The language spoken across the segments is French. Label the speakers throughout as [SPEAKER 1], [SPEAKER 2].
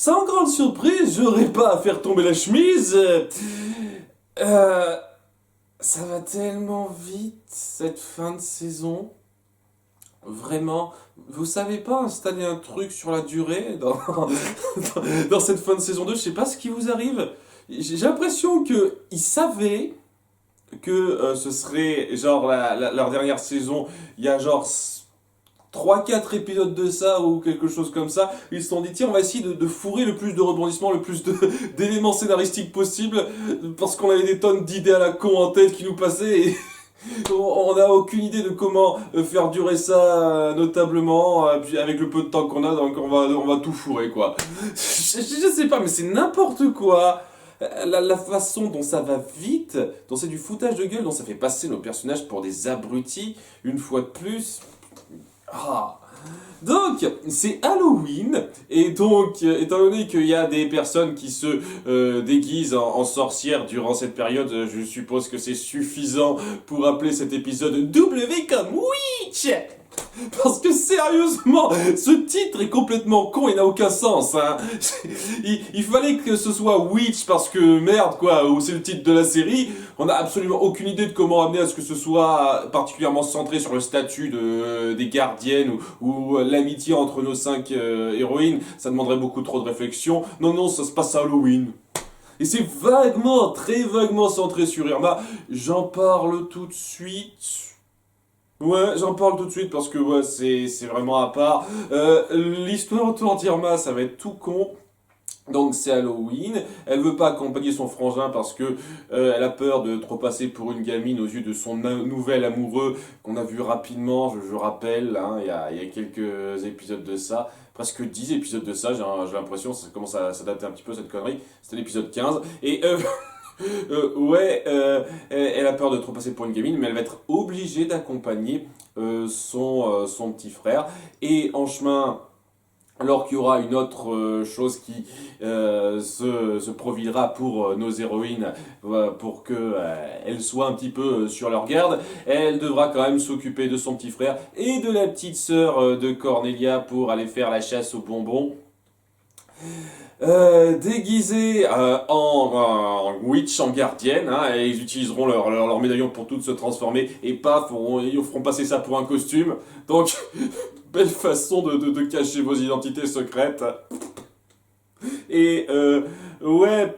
[SPEAKER 1] Sans grande surprise, j'aurais pas à faire tomber la chemise. Euh, Ça va tellement vite, cette fin de saison. Vraiment, vous savez pas installer un truc sur la durée dans cette fin de saison 2. Je sais pas ce qui vous arrive. J'ai l'impression que ils savaient que ce serait genre leur dernière saison. Il y a genre trois quatre épisodes de ça ou quelque chose comme ça. Ils se sont dit, tiens, on va essayer de fourrer le plus de rebondissements, le plus d'éléments scénaristiques possible, parce qu'on avait des tonnes d'idées à la con en tête qui nous passaient, et on n'a aucune idée de comment faire durer ça notablement, puis avec le peu de temps qu'on a, donc on va tout fourrer, quoi. Je sais pas, mais c'est n'importe quoi. La façon dont ça va vite, dont c'est du foutage de gueule, dont ça fait passer nos personnages pour des abrutis, une fois de plus. Ah. Donc, c'est Halloween, et donc, étant donné qu'il y a des personnes qui se déguisent en sorcières durant cette période, je suppose que c'est suffisant pour appeler cet épisode W comme Witch. Parce que sérieusement, ce titre est complètement con et n'a aucun sens. Hein. Il fallait que ce soit Witch parce que merde quoi, ou c'est le titre de la série. On n'a absolument aucune idée de comment amener à ce que ce soit particulièrement centré sur le statut des gardiennes ou l'amitié entre nos cinq héroïnes. Ça demanderait beaucoup trop de réflexion. Non, non, ça se passe à Halloween. Et c'est vaguement, très vaguement centré sur Irma. J'en parle tout de suite. Ouais, j'en parle tout de suite parce que ouais, c'est vraiment à part. L'histoire autour d'Irma, ça va être tout con. Donc c'est Halloween, elle veut pas accompagner son frangin parce que elle a peur de trop passer pour une gamine aux yeux de son nouvel amoureux qu'on a vu rapidement, je rappelle, hein, il y a quelques épisodes de ça, presque 10 épisodes de ça, j'ai l'impression, ça commence à dater un petit peu cette connerie, c'était l'épisode 15, et ouais, elle a peur de trop passer pour une gamine, mais elle va être obligée d'accompagner son petit frère. Et en chemin, alors qu'il y aura une autre chose qui se profilera pour nos héroïnes, pour que elles soient un petit peu sur leur garde, elle devra quand même s'occuper de son petit frère et de la petite sœur de Cornelia pour aller faire la chasse aux bonbons. Déguisés en witch, en gardienne, hein, et ils utiliseront leur médaillon pour toutes se transformer, et paf, ils feront passer ça pour un costume. Donc, belle façon de cacher vos identités secrètes. Et ouais,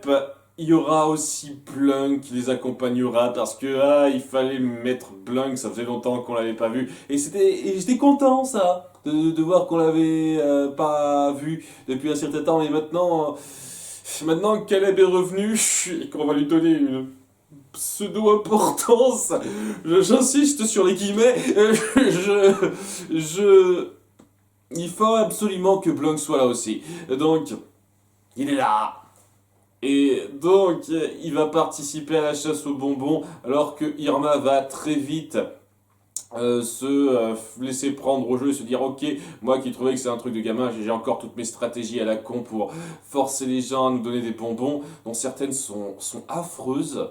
[SPEAKER 1] il y aura aussi Blunk qui les accompagnera parce que il fallait mettre Blunk, ça faisait longtemps qu'on l'avait pas vu. Et j'étais content ça de voir qu'on l'avait pas vu depuis un certain temps. Mais maintenant qu'elle est revenue et qu'on va lui donner une pseudo-importance, j'insiste sur les guillemets, il faut absolument que Blunk soit là aussi. Donc, il est là. Et donc, il va participer à la chasse aux bonbons, alors que Irma va très vite se laisser prendre au jeu et se dire ok, moi qui trouvais que c'est un truc de gamin, j'ai encore toutes mes stratégies à la con pour forcer les gens à nous donner des bonbons, dont certaines sont affreuses.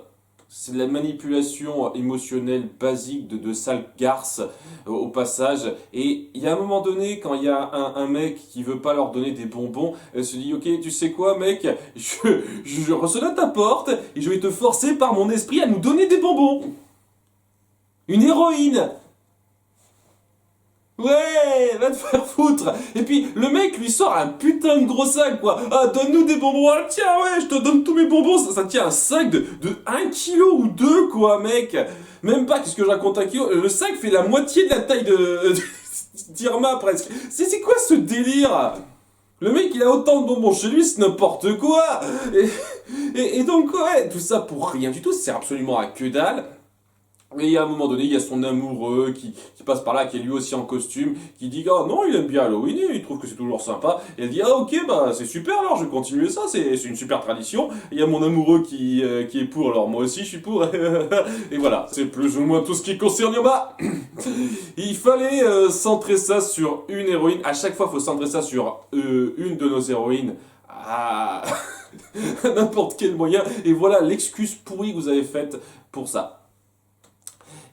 [SPEAKER 1] C'est de la manipulation émotionnelle basique de sale garce au passage. Et il y a un moment donné, quand il y a un mec qui veut pas leur donner des bonbons, elle se dit ok, tu sais quoi mec, je ressonne à ta porte et je vais te forcer par mon esprit à nous donner des bonbons. Une héroïne. Ouais, va te faire foutre. Et puis le mec lui sort un putain de gros sac quoi. Ah, donne-nous des bonbons. Ah, tiens, ouais, je te donne tous mes bonbons. Ça tient un sac de 1 kilo ou 2 quoi, mec. Même pas, qu'est-ce que je raconte, 1 kilo. Le sac fait la moitié de la taille d'Irma presque. C'est quoi ce délire? Le mec il a autant de bonbons chez lui, c'est n'importe quoi. Et donc ouais, tout ça pour rien du tout, ça sert absolument à que dalle. Mais à un moment donné, il y a son amoureux qui passe par là, qui est lui aussi en costume, qui dit ah non, il aime bien Halloween, il trouve que c'est toujours sympa. Et elle dit ah ok, bah c'est super alors, je vais continuer ça, c'est une super tradition. Et il y a mon amoureux qui est pour, alors moi aussi je suis pour. Et voilà, c'est plus ou moins tout ce qui concerne Yoba. Il fallait centrer ça sur une héroïne. À chaque fois, il faut centrer ça sur une de nos héroïnes. Ah, n'importe quel moyen. Et voilà l'excuse pourrie que vous avez faite pour ça.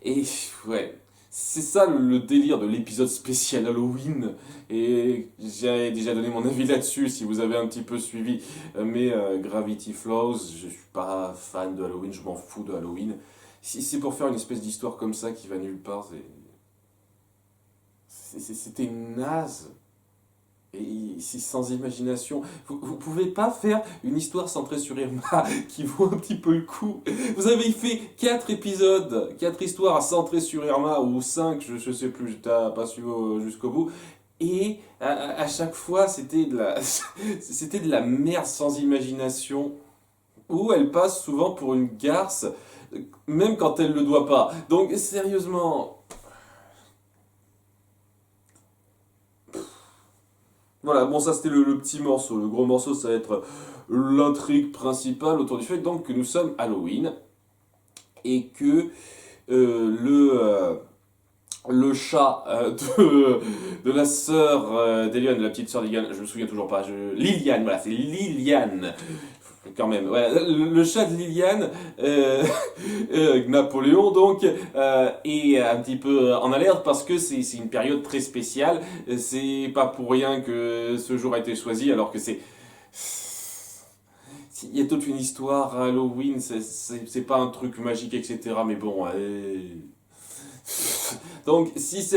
[SPEAKER 1] Et ouais, c'est ça le délire de l'épisode spécial Halloween. Et j'ai déjà donné mon avis là-dessus si vous avez un petit peu suivi mes Gravity Flows. Je suis pas fan de Halloween, je m'en fous de Halloween. Si c'est pour faire une espèce d'histoire comme ça qui va nulle part, c'était naze. Et c'est sans imagination. Vous pouvez pas faire une histoire centrée sur Irma qui vaut un petit peu le coup. Vous avez fait 4 épisodes, 4 histoires centrées sur Irma, ou 5, je sais plus, t'as pas suivi jusqu'au bout. Et à chaque fois, c'était de la merde sans imagination, où elle passe souvent pour une garce, même quand elle le doit pas. Donc sérieusement... Voilà, bon ça c'était le petit morceau. Le gros morceau ça va être l'intrigue principale autour du fait donc que nous sommes Halloween et que le chat de la sœur d'Eliane, de la petite sœur d'Eliane, je me souviens toujours pas, Liliane, voilà c'est Liliane. Quand même, voilà. Le chat de Liliane, Napoléon donc, est un petit peu en alerte parce que c'est une période très spéciale. C'est pas pour rien que ce jour a été choisi, alors que il y a toute une histoire à Halloween, c'est pas un truc magique, etc. Mais bon, donc si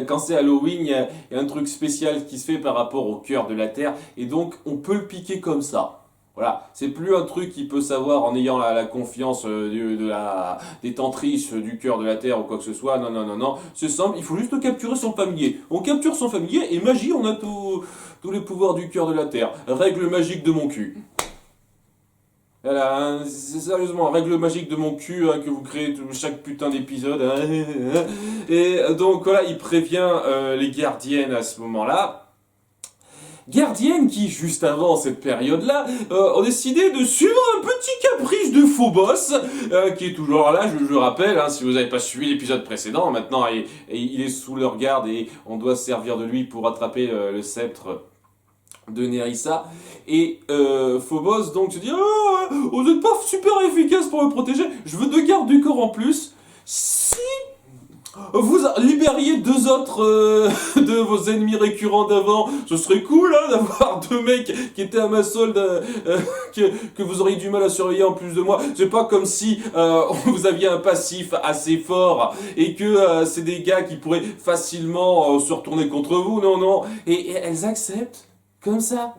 [SPEAKER 1] quand c'est Halloween, il y a un truc spécial qui se fait par rapport au cœur de la Terre, et donc on peut le piquer comme ça. Voilà, c'est plus un truc qu'il peut savoir en ayant la confiance des tentrices du cœur de la Terre ou quoi que ce soit. Non, non, non, non. C'est simple, il faut juste capturer son familier. On capture son familier et magie, on a tous les pouvoirs du cœur de la Terre. Règle magique de mon cul. Voilà, hein, c'est sérieusement règle magique de mon cul hein, que vous créez chaque putain d'épisode. Hein. Et donc voilà, il prévient les gardiennes à ce moment-là. Gardiennes qui, juste avant cette période-là, ont décidé de suivre un petit caprice de Phobos, qui est toujours là, je rappelle, hein, si vous n'avez pas suivi l'épisode précédent, maintenant il est sous leur garde et on doit se servir de lui pour attraper le sceptre de Nerissa. Et Phobos donc se dit « Oh, vous n'êtes pas super efficace pour me protéger, je veux 2 gardes du corps en plus. Si vous libériez 2 autres de vos ennemis récurrents d'avant, ce serait cool hein, d'avoir 2 mecs qui étaient à ma solde que vous auriez du mal à surveiller en plus de moi. C'est pas comme si vous aviez un passif assez fort et que c'est des gars qui pourraient facilement se retourner contre vous. Non, non. Et elles acceptent comme ça.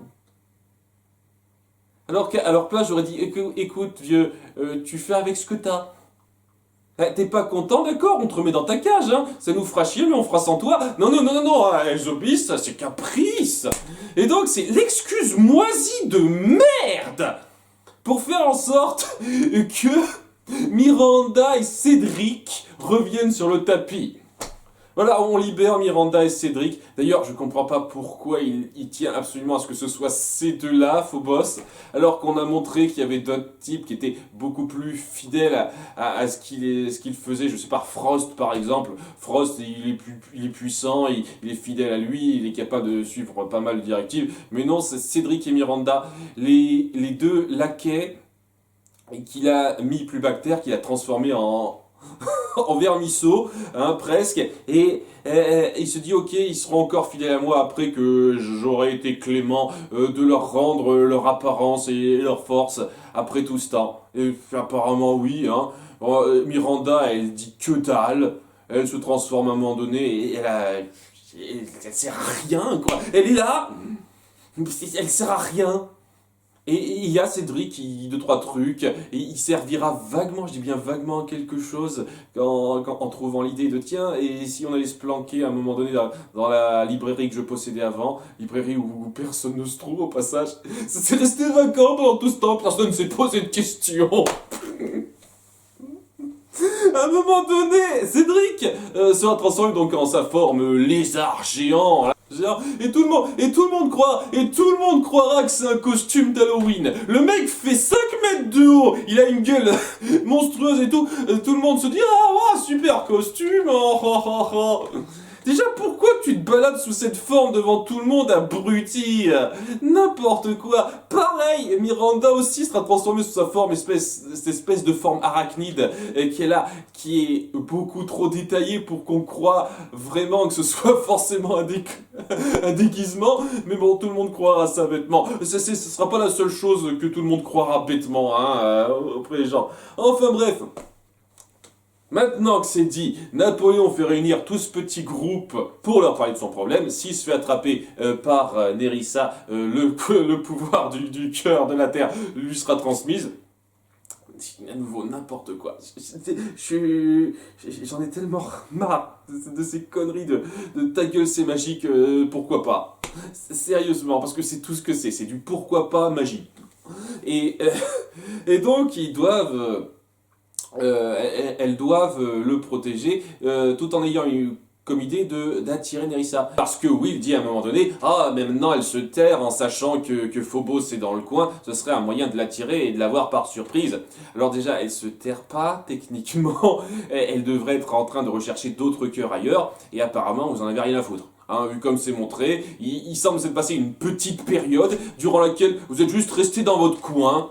[SPEAKER 1] Alors que là, j'aurais dit, écoute vieux, tu fais avec ce que t'as. T'es pas content, d'accord, on te remet dans ta cage, hein. Ça nous fera chier, mais on fera sans toi. Non, non, non, non, non, elles obéissent, ça c'est caprice. Et donc c'est l'excuse moisie de merde pour faire en sorte que Miranda et Cédric reviennent sur le tapis. Voilà, on libère Miranda et Cédric. D'ailleurs, je comprends pas pourquoi il tient absolument à ce que ce soit ces deux-là, Phobos, alors qu'on a montré qu'il y avait d'autres types qui étaient beaucoup plus fidèles à ce qu'il faisait. Je sais pas, Frost par exemple. Frost, il est puissant, il est fidèle à lui, il est capable de suivre pas mal de directives. Mais non, c'est Cédric et Miranda, les 2 laquais qu'il a mis plus bactère, qu'il a transformé en vermisseau, hein, presque, et il se dit ok, ils seront encore fidèles à moi après que j'aurai été clément de leur rendre leur apparence et leur force après tout ce temps. Et apparemment oui, hein. Miranda elle dit que dalle, elle se transforme à un moment donné et elle sert à rien quoi, elle est là, elle sert à rien. Et il y a Cédric qui 2-3 trucs, et il servira vaguement, je dis bien vaguement à quelque chose, en trouvant l'idée de tiens, et si on allait se planquer à un moment donné dans la librairie que je possédais avant, librairie où personne ne se trouve au passage, c'est resté vacant pendant tout ce temps, personne ne s'est posé de questions. À un moment donné, Cédric sera transformé donc en sa forme lézard géant. Et tout le monde croira que c'est un costume d'Halloween. Le mec fait 5 mètres de haut, il a une gueule monstrueuse et tout le monde se dit ah ouais, super costume. Oh, oh, oh, oh. Déjà, pourquoi tu te balades sous cette forme devant tout le monde, abruti? N'importe quoi. Pareil, Miranda aussi sera transformée sous sa forme, cette espèce de forme arachnide qui est là, qui est beaucoup trop détaillée pour qu'on croie vraiment que ce soit forcément un déguisement. Mais bon, tout le monde croira ça bêtement. Ce sera pas la seule chose que tout le monde croira bêtement, auprès des gens. Enfin bref. Maintenant que c'est dit, Napoléon fait réunir tout ce petit groupe pour leur parler de son problème. S'il se fait attraper par Nerissa, le pouvoir du cœur de la terre lui sera transmise. À nouveau, n'importe quoi. J'en ai tellement marre de ces conneries de ta gueule, c'est magique, pourquoi pas. Sérieusement, parce que c'est tout ce que c'est du pourquoi pas magique. Et, et donc, ils doivent... elles doivent le protéger tout en ayant eu comme idée d'attirer Nerissa. Parce que Will dit à un moment donné, ah mais maintenant elle se terre en sachant que Phobos est dans le coin, ce serait un moyen de l'attirer et de l'avoir par surprise. Alors déjà, elle se terre pas techniquement, elle devrait être en train de rechercher d'autres cœurs ailleurs, et apparemment vous en avez rien à foutre. Vu comme c'est montré, il semble s'être passé une petite période durant laquelle vous êtes juste resté dans votre coin,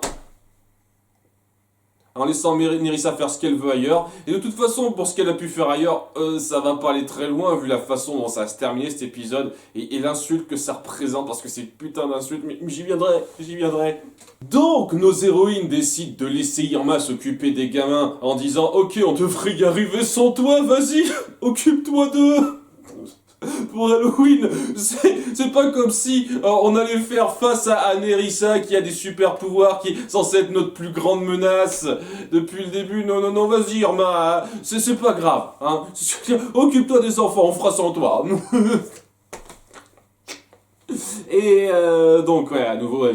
[SPEAKER 1] en laissant Nerissa faire ce qu'elle veut ailleurs. Et de toute façon, pour ce qu'elle a pu faire ailleurs, ça va pas aller très loin, vu la façon dont ça va se terminer cet épisode, et l'insulte que ça représente, parce que c'est putain d'insulte, mais j'y viendrai. Donc, nos héroïnes décident de laisser Irma s'occuper des gamins, en disant « Ok, on devrait y arriver sans toi, vas-y, occupe-toi d'eux !» Pour Halloween, c'est pas comme si on allait faire face à Nerissa qui a des super pouvoirs, qui est censé être notre plus grande menace depuis le début. Non, vas-y Irma, c'est pas grave. Occupe-toi des enfants, on fera sans toi. Et donc, ouais, à nouveau,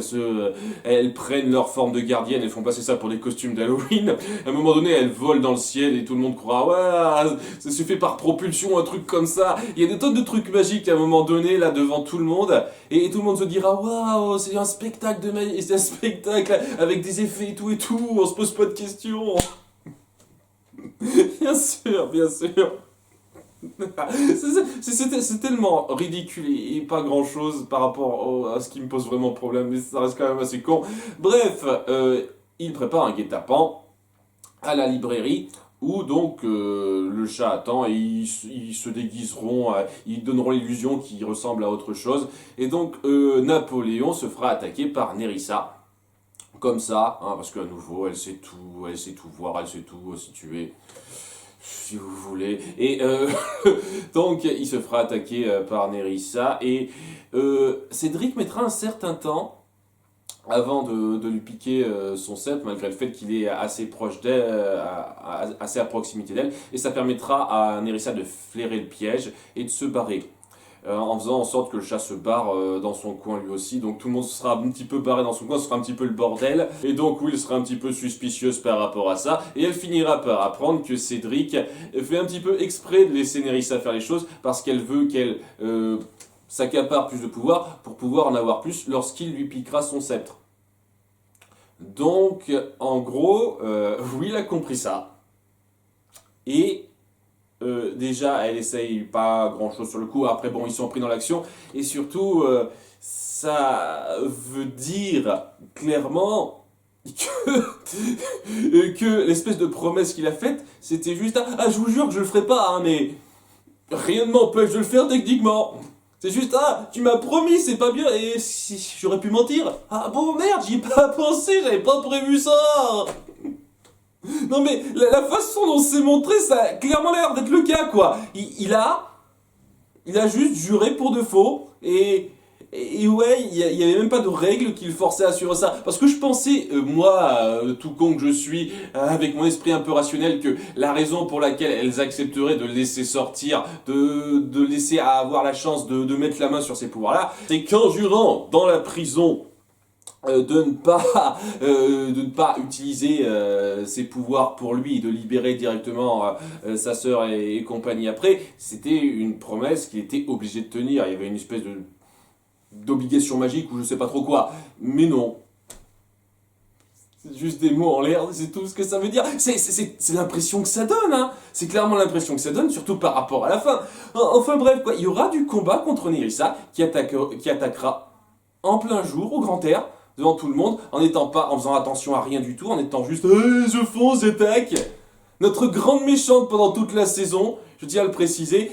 [SPEAKER 1] elles prennent leur forme de gardienne, elles font passer ça pour des costumes d'Halloween. À un moment donné, elles volent dans le ciel et tout le monde croit, ouais, ça se fait par propulsion, un truc comme ça. Il y a des tonnes de trucs magiques à un moment donné, là, devant tout le monde. Et tout le monde se dira, waouh, c'est un spectacle de magie, c'est un spectacle avec des effets et tout, on se pose pas de questions. Bien sûr. C'est tellement ridicule et pas grand chose par rapport à ce qui me pose vraiment problème, mais ça reste quand même assez con. Bref, il prépare un guet-apens à la librairie où donc le chat attend et ils se déguiseront, ils donneront l'illusion qu'ils ressemblent à autre chose. Et donc Napoléon se fera attaquer par Nerissa. Comme ça, parce qu'à nouveau, elle sait tout voir, elle sait tout situer. Si vous voulez. Et donc, il se fera attaquer par Nerissa. Et Cédric mettra un certain temps avant de lui piquer son sceptre, malgré le fait qu'il est assez proche d'elle, assez à proximité d'elle. Et ça permettra à Nerissa de flairer le piège et de se barrer. En faisant en sorte que le chat se barre dans son coin lui aussi. Donc tout le monde sera un petit peu barré dans son coin, ce sera un petit peu le bordel. Et donc Will sera un petit peu suspicieuse par rapport à ça. Et elle finira par apprendre que Cédric fait un petit peu exprès de laisser Nerissa faire les choses parce qu'elle veut qu'elle s'accapare plus de pouvoir pour pouvoir en avoir plus lorsqu'il lui piquera son sceptre. Donc en gros, Will a compris ça. Et déjà, elle essaye pas grand chose sur le coup. Après, bon, ils sont pris dans l'action. Et surtout, ça veut dire clairement que l'espèce de promesse qu'il a faite, c'était juste je vous jure que je le ferai pas, mais rien ne m'empêche de le faire techniquement. C'est juste tu m'as promis, c'est pas bien. Et si j'aurais pu mentir. Bon, merde, j'y ai pas pensé, j'avais pas prévu ça. Non mais la façon dont c'est montré, ça a clairement l'air d'être le cas quoi. Il a juste juré pour de faux et ouais, il y avait même pas de règle qui le forçait à assurer ça. Parce que je pensais, moi, tout con que je suis, avec mon esprit un peu rationnel, que la raison pour laquelle elles accepteraient de le laisser sortir, de laisser avoir la chance de mettre la main sur ces pouvoirs-là, c'est qu'en jurant dans la prison de ne pas utiliser ses pouvoirs pour lui, de libérer directement sa sœur et compagnie après, c'était une promesse qu'il était obligé de tenir. Il y avait une espèce d'obligation magique ou je sais pas trop quoi. Mais non. C'est juste des mots en l'air, c'est tout ce que ça veut dire. C'est l'impression que ça donne, hein. C'est clairement l'impression que ça donne, surtout par rapport à la fin. Enfin bref, quoi, il y aura du combat contre Nerissa qui attaquera en plein jour, au grand air, devant tout le monde, en faisant attention à rien du tout, en étant juste je fonce, j'attaque. Notre grande méchante pendant toute la saison, je tiens à le préciser,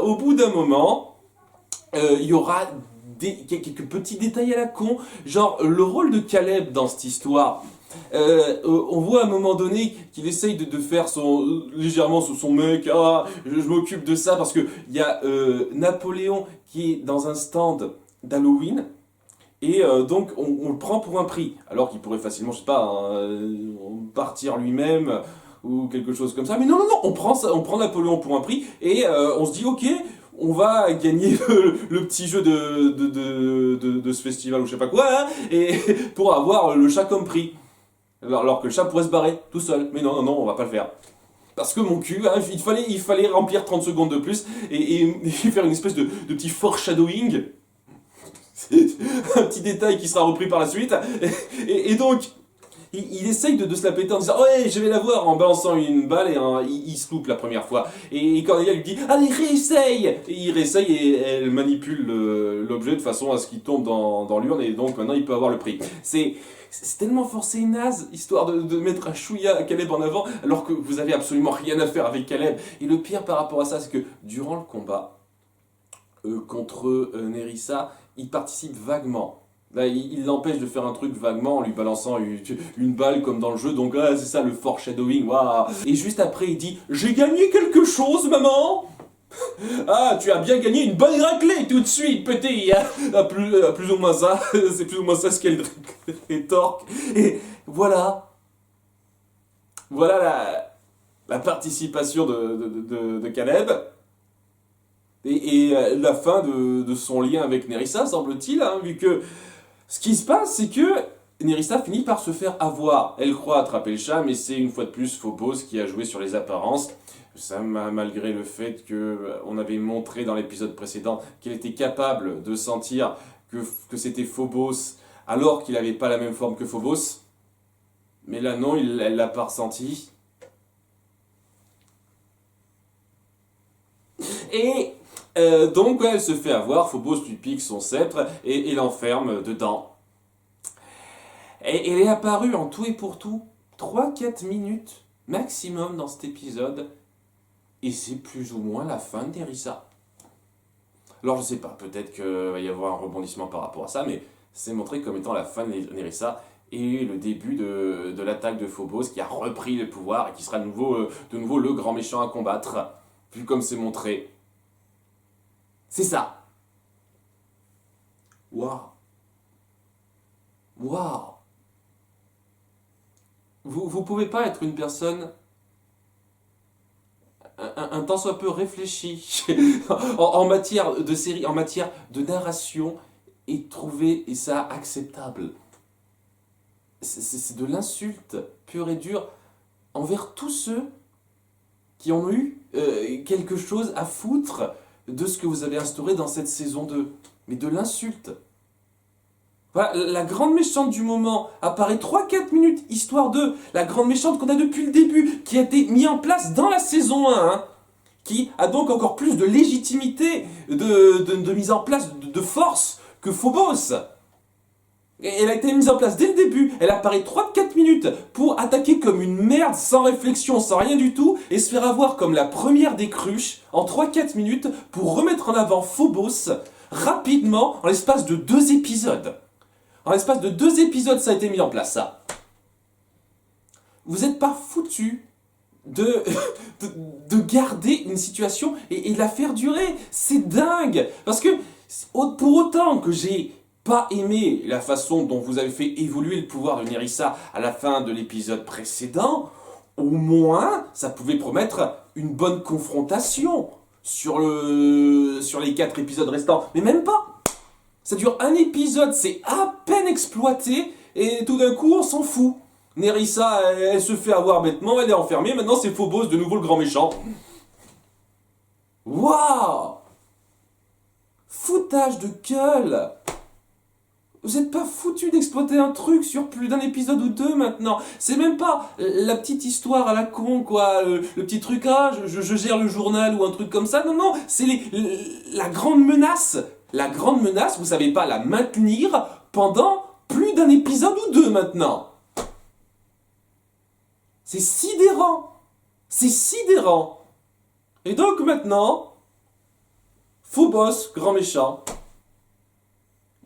[SPEAKER 1] au bout d'un moment, il y aura quelques petits détails à la con, genre le rôle de Caleb dans cette histoire. On voit à un moment donné qu'il essaye de faire légèrement son mec, je m'occupe de ça parce que il y a Napoléon qui est dans un stand d'Halloween et donc on le prend pour un prix alors qu'il pourrait facilement, je sais pas, partir lui-même ou quelque chose comme ça, mais non, on prend Napoléon pour un prix et on se dit ok, on va gagner le petit jeu de ce festival ou je sais pas quoi, hein, et pour avoir le chat comme prix. Alors que le chat pourrait se barrer tout seul. Mais non, on va pas le faire. Parce que mon cul, hein, il fallait remplir 30 secondes de plus et faire une espèce de petit foreshadowing. Un petit détail qui sera repris par la suite. Et donc, il essaye de se la péter en disant ouais, je vais la voir, en balançant une balle et il se loupe la première fois. Et Cornelia lui dit allez, réessaye. Et il réessaye et elle manipule l'objet de façon à ce qu'il tombe dans l'urne et donc maintenant il peut avoir le prix. C'est tellement forcé et naze, histoire de mettre un chouïa à Caleb en avant, alors que vous avez absolument rien à faire avec Caleb. Et le pire par rapport à ça, c'est que durant le combat contre Nerissa, il participe vaguement. Là, il l'empêche de faire un truc vaguement en lui balançant une balle comme dans le jeu, donc c'est ça le foreshadowing, waouh. Et juste après, il dit « J'ai gagné quelque chose, maman !» Ah, tu as bien gagné une bonne raclée tout de suite, petit, hein. Plus ou moins ça, c'est plus ou moins ça ce qu'elle rétorque. Et voilà. Voilà la participation de Caleb. Et la fin de son lien avec Nerissa, semble-t-il, hein, vu que ce qui se passe, c'est que Nerissa finit par se faire avoir. Elle croit attraper le chat, mais c'est une fois de plus Phobos qui a joué sur les apparences. Ça, malgré le fait qu'on avait montré dans l'épisode précédent qu'elle était capable de sentir que c'était Phobos, alors qu'il n'avait pas la même forme que Phobos. Mais là, non, elle l'a pas ressenti. Et donc, elle se fait avoir, Phobos lui pique son sceptre et l'enferme dedans. Et elle est apparue en tout et pour tout 3-4 minutes maximum dans cet épisode. Et c'est plus ou moins la fin de Nerissa. Alors je sais pas, peut-être qu'il va y avoir un rebondissement par rapport à ça, mais c'est montré comme étant la fin de Nerissa et le début de l'attaque de Phobos qui a repris le pouvoir et qui sera de nouveau le grand méchant à combattre, vu comme c'est montré. C'est ça. Waouh. Waouh. Vous pouvez pas être une personne un tant soit peu réfléchi en matière de série, en matière de narration et trouver ça acceptable. C'est de l'insulte pure et dure envers tous ceux qui ont eu quelque chose à foutre de ce que vous avez instauré dans cette saison 2. Mais de l'insulte. Voilà, la grande méchante du moment apparaît 3-4 minutes, histoire de la grande méchante qu'on a depuis le début, qui a été mise en place dans la saison 1, hein, qui a donc encore plus de légitimité, de mise en place de force que Phobos. Et elle a été mise en place dès le début, elle apparaît 3-4 minutes pour attaquer comme une merde, sans réflexion, sans rien du tout, et se faire avoir comme la première des cruches en 3-4 minutes pour remettre en avant Phobos rapidement en l'espace de 2 épisodes. En l'espace de 2 épisodes, ça a été mis en place, ça. Vous n'êtes pas foutu de garder une situation et de la faire durer. C'est dingue. Parce que, pour autant que j'ai pas aimé la façon dont vous avez fait évoluer le pouvoir de Nerissa à la fin de l'épisode précédent, au moins, ça pouvait promettre une bonne confrontation sur les 4 épisodes restants. Mais même pas. Ça dure un épisode, c'est à peine exploité, et tout d'un coup, on s'en fout. Nerissa, elle se fait avoir bêtement, elle est enfermée, maintenant c'est Phobos, de nouveau le grand méchant. Waouh! Foutage de gueule! Vous êtes pas foutu d'exploiter un truc sur plus d'un épisode ou deux maintenant. C'est même pas la petite histoire à la con, quoi. Le petit truc, je gère le journal ou un truc comme ça. Non, non, c'est la grande menace. La grande menace, vous savez pas la maintenir pendant plus d'un épisode ou deux maintenant. C'est sidérant. C'est sidérant. Et donc maintenant, faux boss, grand méchant.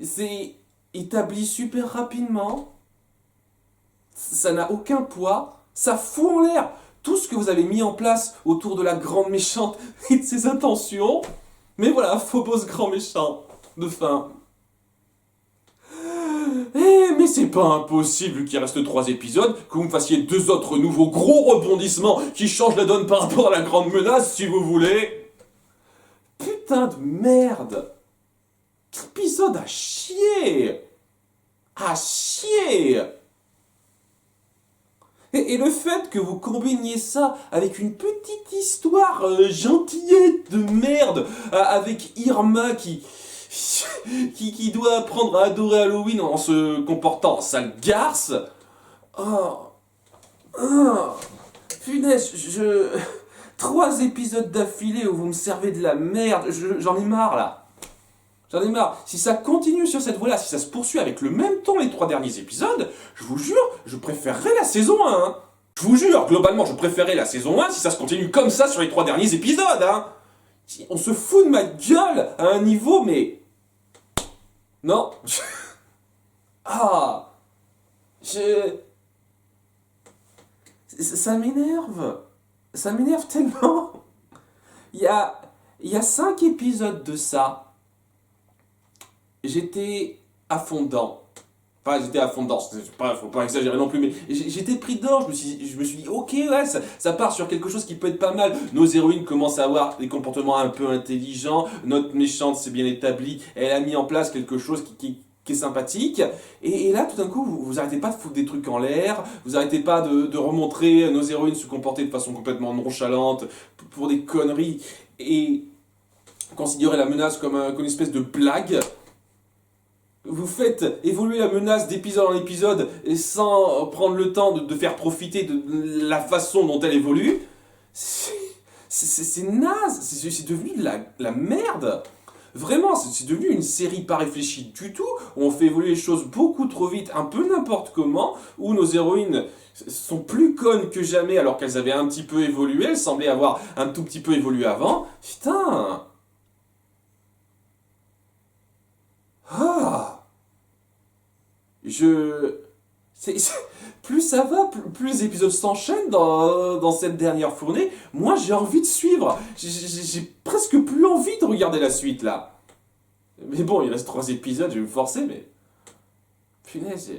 [SPEAKER 1] C'est établi super rapidement. Ça n'a aucun poids. Ça fout en l'air tout ce que vous avez mis en place autour de la grande méchante et de ses intentions. Mais voilà, faux boss, grand méchant. De fin. Mais c'est pas impossible qu'il reste 3 épisodes, que vous me fassiez 2 autres nouveaux gros rebondissements qui changent la donne par rapport à la grande menace, si vous voulez. Putain de merde. Épisode à chier. À chier. Et le fait que vous combiniez ça avec une petite histoire gentillette de merde, avec Irma qui doit apprendre à adorer Halloween en se comportant en sale garce. Oh, oh, punaise, 3 épisodes d'affilée où vous me servez de la merde, j'en ai marre là. J'en ai marre. Si ça continue sur cette voie-là, si ça se poursuit avec le même ton les 3 derniers épisodes, je vous jure, je préférerais la saison 1. Hein. Je vous jure, globalement, je préférerais la saison 1 si ça se continue comme ça sur les 3 derniers épisodes. Hein. On se fout de ma gueule à un niveau, mais... Non. Ah. Ça m'énerve. Ça m'énerve tellement. Il y a 5 épisodes de ça. J'étais à fond dedans. Enfin, j'étais à fond dedans, faut pas exagérer non plus, mais j'étais pris dedans, je me suis dit, ok, ouais, ça part sur quelque chose qui peut être pas mal. Nos héroïnes commencent à avoir des comportements un peu intelligents, notre méchante s'est bien établie, elle a mis en place quelque chose qui est sympathique, et là, tout d'un coup, vous arrêtez pas de foutre des trucs en l'air, vous arrêtez pas de remontrer nos héroïnes se comporter de façon complètement nonchalante, pour des conneries, et considérer la menace comme une espèce de blague. Vous faites évoluer la menace d'épisode en épisode et sans prendre le temps de faire profiter de la façon dont elle évolue. C'est naze, c'est devenu de la merde. Vraiment, c'est devenu une série pas réfléchie du tout, où on fait évoluer les choses beaucoup trop vite, un peu n'importe comment, où nos héroïnes sont plus connes que jamais alors qu'elles avaient un petit peu évolué, elles semblaient avoir un tout petit peu évolué avant. Putain. Ah. Plus ça va, plus les épisodes s'enchaînent dans cette dernière fournée, moi j'ai envie de suivre. J'ai presque plus envie de regarder la suite là. Mais bon, il reste 3 épisodes, je vais me forcer, mais... Punaise,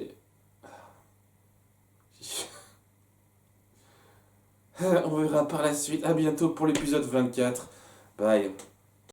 [SPEAKER 1] on verra par la suite. À bientôt pour l'épisode 24. Bye.